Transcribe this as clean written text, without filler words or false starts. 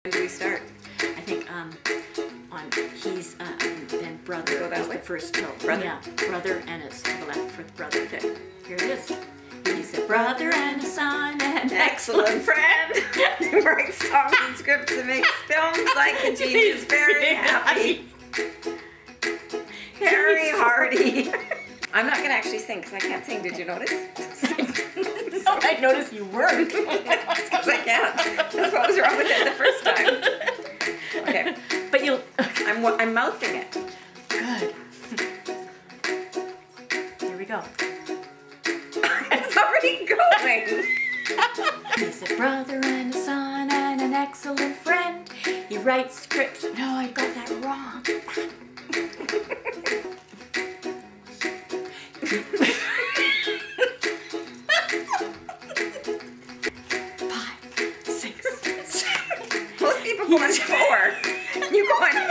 When do we start? I think on he's then brother. Go that is way? the first note. Brother? Yeah, brother, and it's to the left for brother. Okay, here it is. He's a brother and a son and Excellent friend. He writes songs and scripts and makes films like a genius. Very happy. Very hearty. I'm not going to actually sing because I can't sing. Did you notice? No, I noticed you weren't. Because I can't. That's what was wrong with it the first time. Okay. But you'll. I'm mouthing it. Good. Here we go. It's already going. He's a brother and a son and an excellent friend. He writes scripts. No, I got that wrong. 5, 6, 7. Most people go on 4. You go on